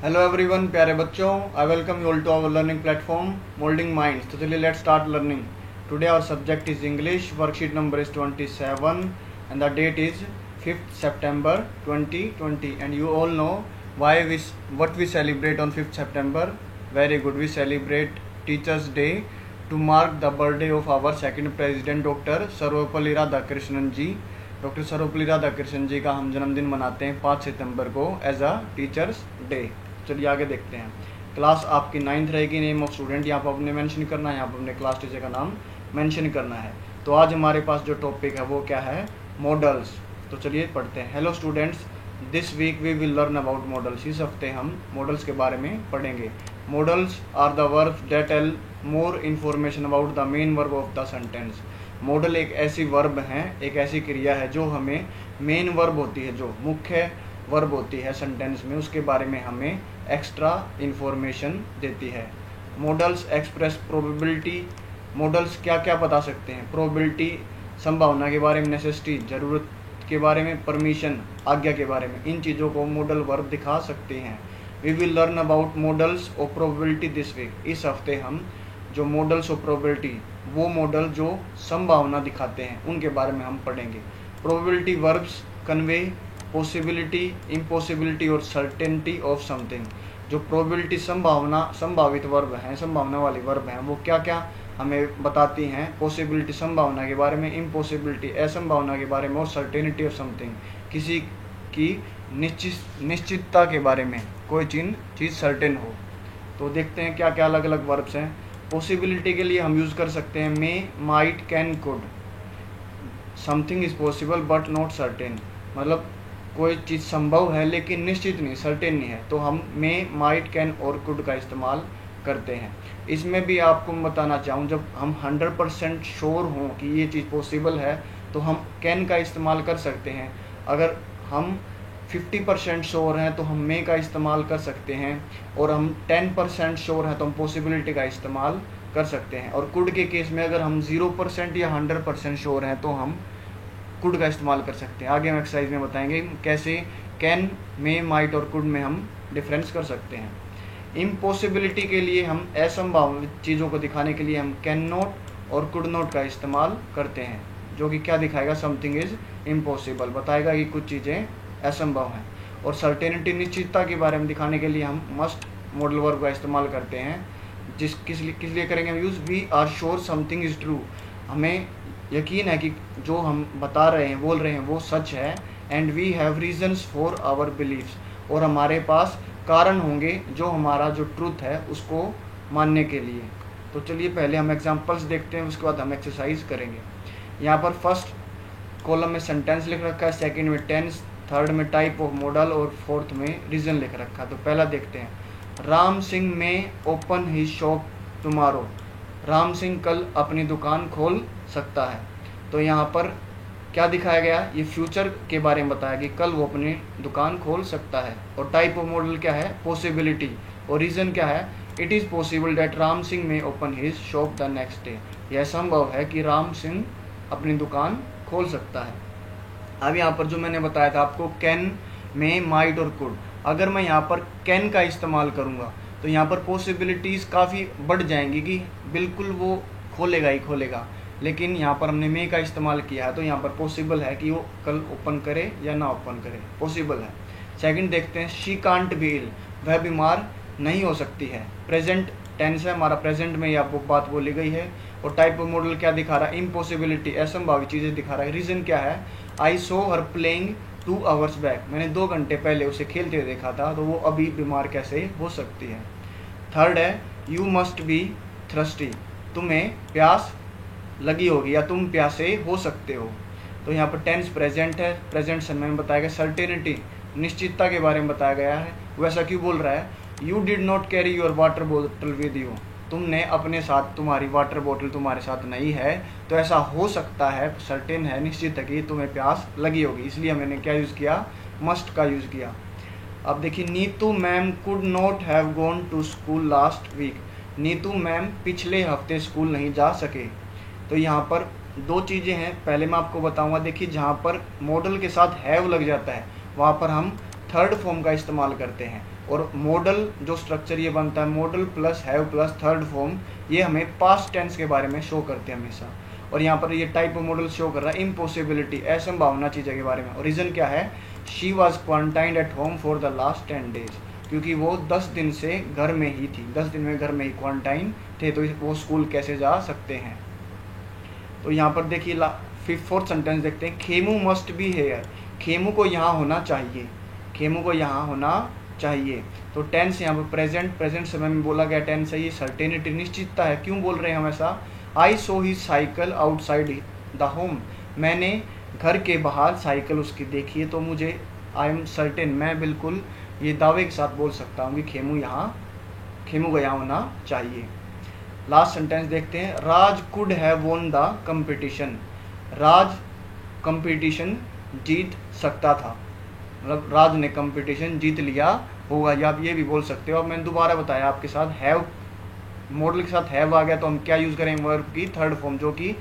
Hello everyone, प्यारे बच्चों, I welcome you all to our learning platform moulding minds. तो चलिए let's start learning. Today our subject is English, worksheet number is 27 and the date is 5th September 2020 and you all know what we celebrate on 5th September. Very good, we celebrate Teachers Day to mark the birthday of our second president Dr. Sarvepalli Radhakrishnan ji. Doctor Sarvepalli Radhakrishnan ji का हम जन्मदिन मनाते हैं 5 सितंबर को as a teachers day. चलिए आगे देखते हैं। क्लास आपकी 9th रहेगी। नेम ऑफ स्टूडेंट यहाँ पर आपने मेंशन करना है, यहाँ पर अपने क्लास टीचर का नाम मेंशन करना है। तो आज हमारे पास जो टॉपिक है वो क्या है? मॉडल्स। तो चलिए पढ़ते हैं। Hello students, this week we will learn about modals. इस हफ्ते हम मॉडल्स के बारे में पढ़ेंगे। Modals are the verbs that tell more information about the main verb of the sentence. Modal एक ऐसी वर्ब है, एक ऐसी क्रिया है जो हमें मेन वर्ब होती है, जो मुख्य वर्ब होती है सेंटेंस में, उसके बारे में हमें एक्स्ट्रा इन्फॉर्मेशन देती है। Models express probability. मॉडल्स क्या क्या बता सकते हैं? प्रोबेबिलिटी, संभावना के बारे में, नेसेसिटी, ज़रूरत के बारे में, परमिशन, आज्ञा के बारे में, इन चीज़ों को मॉडल वर्ब दिखा सकते हैं। We will learn about modals of probability this week. इस हफ्ते हम जो मॉडल्स ऑफ प्रोबेबिलिटी, वो मॉडल जो संभावना दिखाते हैं, उनके बारे में हम पढ़ेंगे। Probability verbs convey possibility, impossibility और सर्टेनिटी ऑफ समथिंग। जो प्रोबेबिलिटी, संभावित वर्ब हैं, संभावना वाली वर्ब हैं, वो क्या क्या हमें बताती हैं? पॉसिबिलिटी, संभावना के बारे में, इम्पॉसिबिलिटी, असंभावना के बारे में, और सर्टेनिटी ऑफ समथिंग, किसी की निश्चितता के बारे में, कोई चीज़ सर्टेन हो। तो देखते हैं क्या क्या अलग अलग वर्ब्स हैं। पॉसिबिलिटी के लिए हम यूज़ कर सकते हैं may, might, can, could. Something is possible but not certain, मतलब कोई चीज़ संभव है लेकिन निश्चित नहीं, सर्टेन नहीं है, तो हम मे, माइट, कैन और कुड का इस्तेमाल करते हैं। इसमें भी आपको मैं बताना चाहूँ, जब हम 100% श्योर हों कि ये चीज़ पॉसिबल है तो हम कैन का इस्तेमाल कर सकते हैं। अगर हम 50% श्योर हैं तो हम मे का इस्तेमाल कर सकते हैं, और हम 10% श्योर हैं तो हम पॉसिबिलिटी का इस्तेमाल कर सकते हैं। और कुड के केस में अगर हम 0% या 100% श्योर हैं तो हम कुड का इस्तेमाल कर सकते हैं। आगे हम एक्सरसाइज में बताएंगे कैसे कैन, मे, माइट और कुड में हम डिफरेंस कर सकते हैं। इम्पॉसिबिलिटी के लिए, हम असंभावित चीज़ों को दिखाने के लिए हम कैन नॉट और कुड नॉट का इस्तेमाल करते हैं, जो कि क्या दिखाएगा? समथिंग इज़ इम्पॉसिबल, बताएगा कि कुछ चीज़ें असंभव हैं। और सर्टेनिटी, निश्चितता के बारे में दिखाने के लिए हम मस्ट मॉडल वर्ब का इस्तेमाल करते हैं। किस लिए करेंगे हम use? We are sure something is true, हमें यकीन है कि जो हम बता रहे हैं, बोल रहे हैं, वो सच है। And we have reasons for our beliefs, और हमारे पास कारण होंगे जो हमारा जो ट्रूथ है उसको मानने के लिए। तो चलिए पहले हम एग्जांपल्स देखते हैं, उसके बाद हम एक्सरसाइज करेंगे। यहाँ पर फर्स्ट कॉलम में सेंटेंस लिख रखा है, सेकंड में टेंस, थर्ड में टाइप ऑफ मॉडल और फोर्थ में रीजन लिख रखा है। तो पहला देखते हैं, राम सिंह में ओपन ही शॉप टुमारो। राम सिंह कल अपनी दुकान खोल सकता है। तो यहाँ पर क्या दिखाया गया? ये फ्यूचर के बारे में बताया कि कल वो अपनी दुकान खोल सकता है। और टाइप ऑफ मॉडल क्या है? पॉसिबिलिटी। और रीज़न क्या है? It is possible that Ram Singh may open his shop the next day. यह संभव है कि राम सिंह अपनी दुकान खोल सकता है। अब यहाँ पर जो मैंने बताया था आपको, कैन, मे, माइट और कुड, अगर मैं यहाँ पर कैन का इस्तेमाल करूँगा तो यहाँ पर पॉसिबिलिटीज़ काफ़ी बढ़ जाएंगी कि बिल्कुल वो खोलेगा ही खोलेगा। लेकिन यहाँ पर हमने मे का इस्तेमाल किया है तो यहाँ पर पॉसिबल है कि वो कल ओपन करे या ना ओपन करे, पॉसिबल है। सेकंड देखते हैं, शी कांट बी इल, वह बीमार नहीं हो सकती है। प्रेजेंट टेंस है हमारा, प्रेजेंट में यह बात बोली गई है। और टाइप ऑफ मॉडल क्या दिखा रहा है? इम्पॉसिबिलिटी, असंभावित चीज़ें दिखा रहा है। रीज़न क्या है? आई सो हर प्लेइंग 2 hours बैक, मैंने 2 घंटे पहले उसे खेलते हुए देखा था, तो वो अभी बीमार कैसे हो सकती है। थर्ड है, यू मस्ट बी थ्रस्टी, तुम्हें प्यास लगी होगी या तुम प्यासे हो सकते हो। तो यहाँ पर टेंस प्रेजेंट है, प्रेजेंट समय में बताया गया। सर्टेनिटी, निश्चितता के बारे में बताया गया है। वैसा क्यों बोल रहा है? You did not carry your water बोतल विद यू, तुमने अपने साथ, तुम्हारी वाटर बोतल तुम्हारे साथ नहीं है, तो ऐसा हो सकता है, सर्टेन है, निश्चित है कि तुम्हें प्यास लगी होगी, इसलिए मैंने क्या यूज़ किया? मस्ट का यूज़ किया। अब देखिए, Neetu ma'am could not have gone to school last week, Neetu ma'am पिछले हफ्ते स्कूल नहीं जा सके। तो यहाँ पर 2 चीज़ें हैं, पहले मैं आपको बताऊंगा। देखिए, जहाँ पर मॉडल के साथ हैव लग जाता है वहाँ पर हम थर्ड फॉर्म का इस्तेमाल करते हैं, और मॉडल जो स्ट्रक्चर ये बनता है, modal plus have plus third form, ये हमें पास्ट टेंस के बारे में शो करते हैं हमेशा। और यहाँ पर ये टाइप ऑफ मॉडल शो कर रहा है इम्पॉसिबिलिटी, असंभावना चीज़ों के बारे में। और रीज़न क्या है, she was quarantined at home for the last 10 days, क्योंकि वो 10 दिन से घर में ही थी, 10 दिन में घर में ही क्वारंटाइन थे, तो वो स्कूल कैसे जा सकते हैं। तो यहाँ पर देखिए फोर्थ सेंटेंस देखते हैं, Khemu must be here, Khemu को यहाँ होना चाहिए, खेमू को यहाँ होना चाहिए। तो टेंस यहाँ पर प्रेजेंट समय में बोला गया टेंस है, ये सर्टेनिटी निश्चितता है। क्यों बोल रहे हैं हम ऐसा, आई सो ही साइकिल आउटसाइड द होम, मैंने घर के बाहर साइकिल उसकी देखी है, तो मुझे आई एम सर्टेन, मैं बिल्कुल ये दावे के साथ बोल सकता हूँ कि खेमू को यहाँ होना चाहिए। लास्ट सेंटेंस देखते हैं, Raj could have won the competition, Raj competition जीत सकता था, मतलब राज ने कंपटीशन जीत लिया होगा, या आप ये भी बोल सकते हो। अब मैंने दोबारा बताया आपके साथ, हैव मॉडल के साथ हैव आ गया तो हम क्या यूज़ करेंगे, वर्ब की थर्ड फॉर्म, जो कि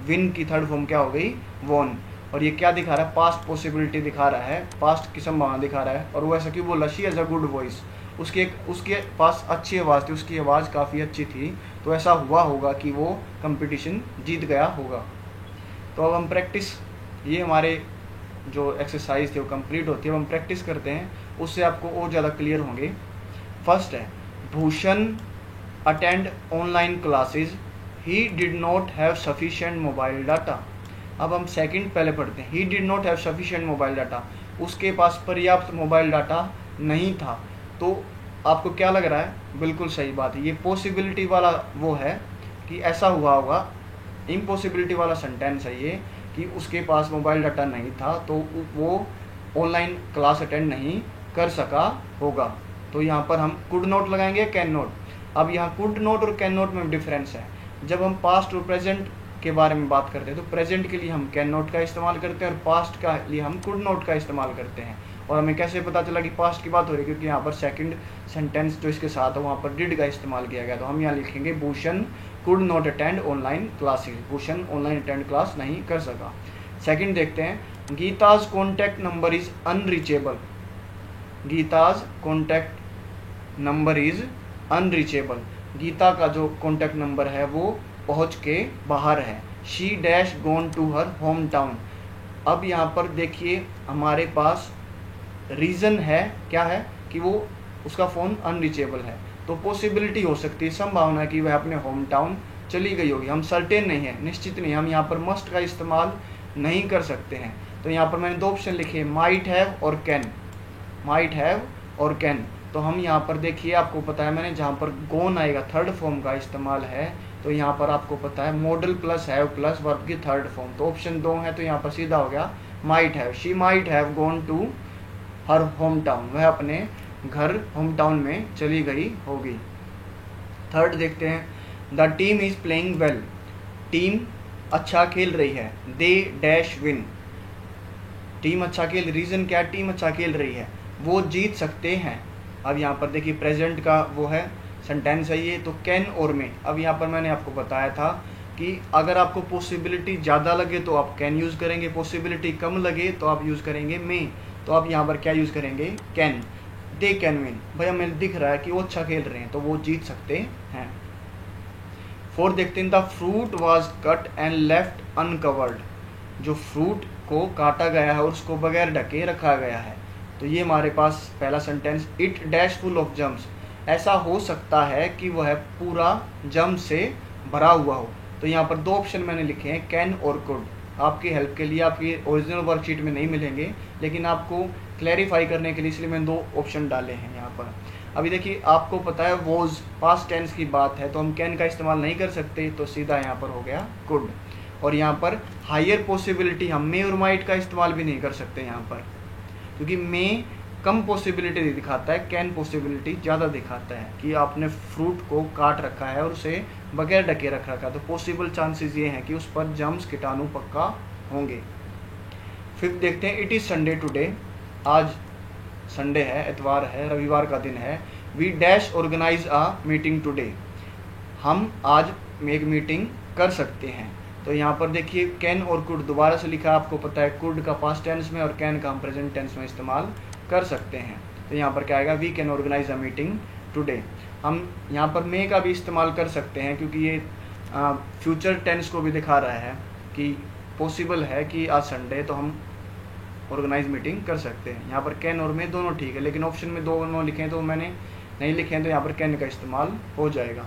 विन की थर्ड फॉर्म क्या हो गई, वॉन। और ये क्या दिखा रहा है, पास्ट पॉसिबिलिटी दिखा रहा है, पास्ट की संभावना दिखा रहा है। और वो ऐसा क्यों बोला, she has a good voice, उसके पास अच्छी आवाज़ थी, उसकी आवाज़ काफ़ी अच्छी थी, तो ऐसा हुआ होगा कि वो कंपटीशन जीत गया होगा। तो अब हम प्रैक्टिस, ये हमारे जो एक्सरसाइज थे वो कंप्लीट होती है, अब हम प्रैक्टिस करते हैं, उससे आपको और ज़्यादा क्लियर होंगे। फर्स्ट है, Bhushan attend online classes, he did not have sufficient mobile data. अब हम सेकंड पहले पढ़ते हैं, he did not have sufficient mobile data, उसके पास पर्याप्त मोबाइल डाटा नहीं था। तो आपको क्या लग रहा है, बिल्कुल सही बात है, ये पॉसिबिलिटी वाला वो है कि ऐसा हुआ होगा, इम्पॉसिबिलिटी वाला सेंटेंस है ये कि उसके पास मोबाइल डाटा नहीं था, तो वो ऑनलाइन क्लास अटेंड नहीं कर सका होगा। तो यहाँ पर हम कुड नॉट लगाएंगे, कैन नॉट। अब यहाँ कुड नॉट और कैन नॉट में डिफरेंस है, जब हम पास्ट और प्रेजेंट के बारे में बात करते हैं तो प्रेजेंट के लिए हम कैन नॉट का इस्तेमाल करते हैं और पास्ट का लिए हम कुड नॉट का इस्तेमाल करते हैं। और हमें कैसे पता चला कि पास्ट की बात हो रही है, क्योंकि यहाँ पर सेकंड सेंटेंस जो इसके साथ है वहाँ पर डिड का इस्तेमाल किया गया। तो हम यहाँ लिखेंगे Bhushan could not attend online classes, Bhushan online attend class नहीं कर सका। सेकंड देखते हैं, Geeta's contact number is unreachable, Geeta's contact number is unreachable, Geeta का जो कॉन्टैक्ट नंबर है वो पहुंच के बाहर है। She dash gone to her home town. अब यहाँ पर देखिए हमारे पास रीज़न है, क्या है कि वो उसका फ़ोन अनरीचेबल है, तो पॉसिबिलिटी हो सकती है, संभावना कि वह अपने होम टाउन चली गई होगी। हम सर्टेन नहीं है, निश्चित नहीं, हम यहाँ पर मस्ट का इस्तेमाल नहीं कर सकते हैं। तो यहाँ पर मैंने दो ऑप्शन लिखे, माइट हैव और कैन, माइट हैव और कैन। तो हम यहाँ पर देखिए, आपको पता है मैंने जहाँ पर गोन आएगा थर्ड फॉर्म का इस्तेमाल है, तो यहाँ पर आपको पता है modal plus have plus verb की थर्ड फॉर्म, तो ऑप्शन 2 है, तो यहाँ पर सीधा हो गया might have. She might have gone to her home town, वह अपने घर होम टाउन में चली गई होगी। थर्ड देखते हैं, the team is playing well, team अच्छा खेल रही है, दे डैश विन, टीम अच्छा खेल, रीज़न क्या, टीम अच्छा खेल रही है, वो जीत सकते हैं। अब यहाँ पर देखिए प्रेजेंट का वो है सेंटेंस है ये, तो कैन और में। अब यहाँ पर मैंने आपको बताया था कि अगर आपको पॉसिबिलिटी ज़्यादा लगे तो आप कैन यूज़ करेंगे, पॉसिबिलिटी कम लगे तो आप यूज़ करेंगे मे। तो आप यहाँ पर क्या यूज़ करेंगे, कैन। दे कैन विन, भाई हमें दिख रहा है कि वो अच्छा खेल रहे हैं तो वो जीत सकते हैं। फोर्थ देखते हैं, the fruit was cut and left uncovered, जो फ्रूट को काटा गया है और उसको बगैर ढके रखा गया है। तो ये हमारे पास पहला sentence, it dash full of germs, ऐसा हो सकता है कि वह पूरा जम से भरा हुआ हो। तो यहाँ पर दो ऑप्शन मैंने लिखे हैं, कैन और कुड, आपकी हेल्प के लिए, आपकी ओरिजिनल वर्कशीट में नहीं मिलेंगे, लेकिन आपको क्लैरिफाई करने के लिए इसलिए मैंने दो ऑप्शन डाले हैं यहाँ पर। अभी देखिए आपको पता है वॉज पास्ट टेंस की बात है, तो हम कैन का इस्तेमाल नहीं कर सकते, तो सीधा यहाँ पर हो गया कुड। और यहाँ पर हायर पॉसिबिलिटी हम मे और माइट का इस्तेमाल भी नहीं कर सकते यहाँ पर, क्योंकि मे कम पॉसिबिलिटी दिखाता है, कैन पॉसिबिलिटी ज़्यादा दिखाता है कि आपने फ्रूट को काट रखा है और उसे बगैर ढके रख रखा है, तो पॉसिबल चांसेस ये हैं कि उस पर जम्स कीटाणु पक्का होंगे। फिफ्थ देखते हैं, इट इज़ संडे टुडे, आज संडे है, एतवार है, रविवार का दिन है। We dash organise a meeting today, हम आज एक मीटिंग कर सकते हैं। तो यहाँ पर देखिए कैन और कुड दोबारा से लिखा, आपको पता है कुड का पास्ट टेंस में और कैन का हम प्रेजेंट टेंस में इस्तेमाल कर सकते हैं। तो यहाँ पर क्या आएगा, we can organise a meeting today. हम यहाँ पर मे का भी इस्तेमाल कर सकते हैं क्योंकि ये फ्यूचर टेंस को भी दिखा रहा है कि पॉसिबल है कि आज संडे तो हम ऑर्गेनाइज मीटिंग कर सकते हैं। यहाँ पर कैन और मे दोनों ठीक है, लेकिन ऑप्शन में दोनों लिखे हैं तो मैंने नहीं लिखे हैं, तो यहाँ पर कैन का इस्तेमाल हो जाएगा।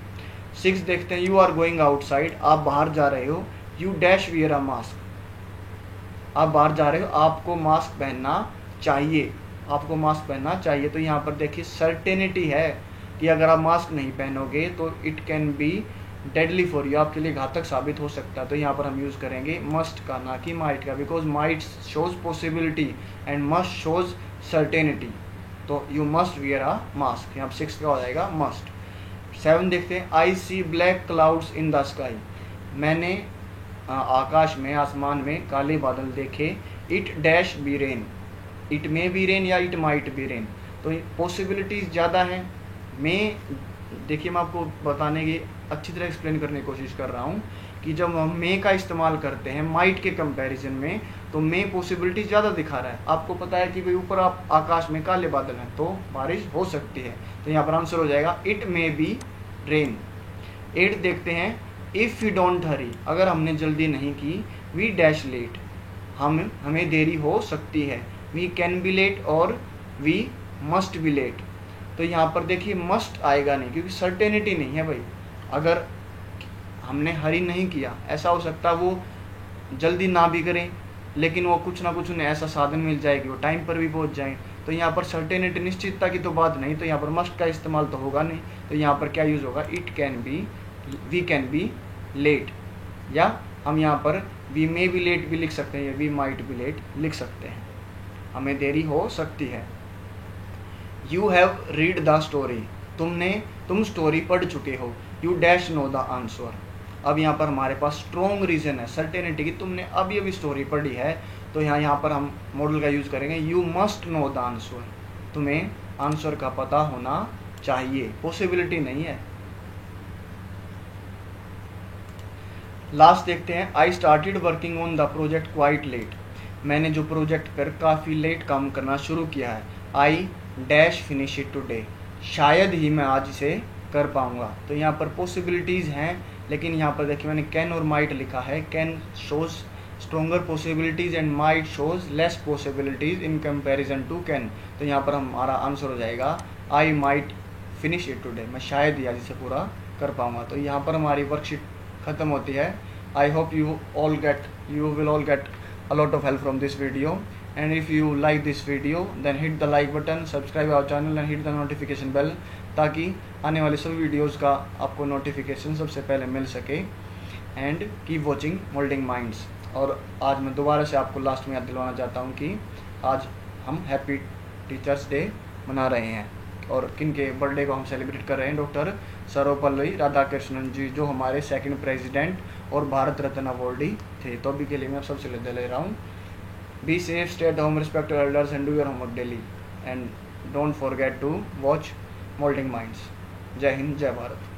6 देखते हैं, यू आर गोइंग आउटसाइड, आप बाहर जा रहे हो, you dash wear a mask, आप बाहर जा रहे हो, आपको मास्क पहनना चाहिए, आपको मास्क पहनना चाहिए। तो यहाँ पर देखिए सर्टेनिटी है कि अगर आप मास्क नहीं पहनोगे तो it can B deadly for you, आपके लिए घातक साबित हो सकता है। तो यहाँ पर हम यूज़ करेंगे मस्ट का, ना कि माइट का, because might shows possibility and must shows certainty. तो you must wear a mask, यहाँ पर 6 का हो जाएगा मस्ट। 7 देखते हैं, I see black clouds in the sky, मैंने आकाश में, आसमान में काले बादल देखे, it dash be rain, it may be rain या इट माइट बी रेन। तो पॉसिबिलिटीज़ ज़्यादा हैं। मैं देखिए मैं आपको बताने की अच्छी तरह एक्सप्लेन करने की कोशिश कर रहा हूँ कि जब हम मे का इस्तेमाल करते हैं माइट के कंपैरिजन में, तो मे पॉसिबिलिटी ज़्यादा दिखा रहा है। आपको पता है कि भाई ऊपर आप आकाश में काले बादल हैं तो बारिश हो सकती है, तो यहाँ पर आंसर हो जाएगा इट मे बी रेन। 8 देखते हैं, इफ़ वी डोंट हरी, अगर हमने जल्दी नहीं की, वी डैश लेट, हमें देरी हो सकती है, वी कैन बी लेट और वी मस्ट बी लेट। तो यहाँ पर देखिए मस्ट आएगा नहीं क्योंकि सर्टेनिटी नहीं है भाई। अगर हमने हरी नहीं किया, ऐसा हो सकता है वो जल्दी ना भी करें, लेकिन वो कुछ ना कुछ उन्हें ऐसा साधन मिल जाए कि वो टाइम पर भी पहुँच जाएँ। तो यहाँ पर सर्टेनिटी, निश्चितता की तो बात नहीं, तो यहाँ पर मस्ट का इस्तेमाल तो होगा नहीं। तो यहाँ पर क्या यूज़ होगा, it can be, we can be late, या हम यहाँ पर वी मे बी लेट भी लिख सकते हैं या वी माइट बी लेट लिख सकते हैं, हमें देरी हो सकती है। You have read the story, तुम स्टोरी पढ़ चुके हो, you dash know the answer. अब यहाँ पर हमारे पास स्ट्रॉन्ग रीज़न है सर्टेनिटी की, तुमने अभी स्टोरी पढ़ी है, तो यहाँ पर हम मॉडल का यूज़ करेंगे, you must know the answer, तुम्हें आंसर का पता होना चाहिए, पॉसिबिलिटी नहीं है। लास्ट देखते हैं, I started working on the project quite late, मैंने जो प्रोजेक्ट पर काफ़ी लेट काम करना शुरू किया है, I dash finish it today, शायद ही मैं आज इसे कर पाऊंगा। तो यहाँ पर पॉसिबिलिटीज़ हैं, लेकिन यहाँ पर देखिए मैंने कैन और माइट लिखा है, can shows stronger possibilities and might shows less possibilities in comparison to can. तो यहाँ पर हमारा आंसर हो जाएगा I might finish it today, मैं शायद ही आज इसे पूरा कर पाऊंगा। तो यहाँ पर हमारी वर्कशीट ख़त्म होती है। I hope you will all get a lot of help from this video, and if you like this video then hit the like button, subscribe our channel and hit the notification bell, ताकि आने वाले सभी videos का आपको notification सबसे पहले मिल सके। And keep watching moulding minds. और आज मैं दोबारा से आपको लास्ट में याद दिलवाना चाहता हूँ कि आज हम हैप्पी टीचर्स डे मना रहे हैं, और किन के बर्थडे को हम सेलिब्रेट कर रहे हैं, डॉक्टर सर्वपल्ली राधाकृष्णन जी, जो हमारे 2nd प्रेसिडेंट और भारत रत्न अवॉर्डी थे। तो अभी के लिए मैं सबसे ले रहा हूँ, be safe, stay at home, respect your elders and do your homework daily, and don't forget to watch molding minds. जय हिंद, जय भारत।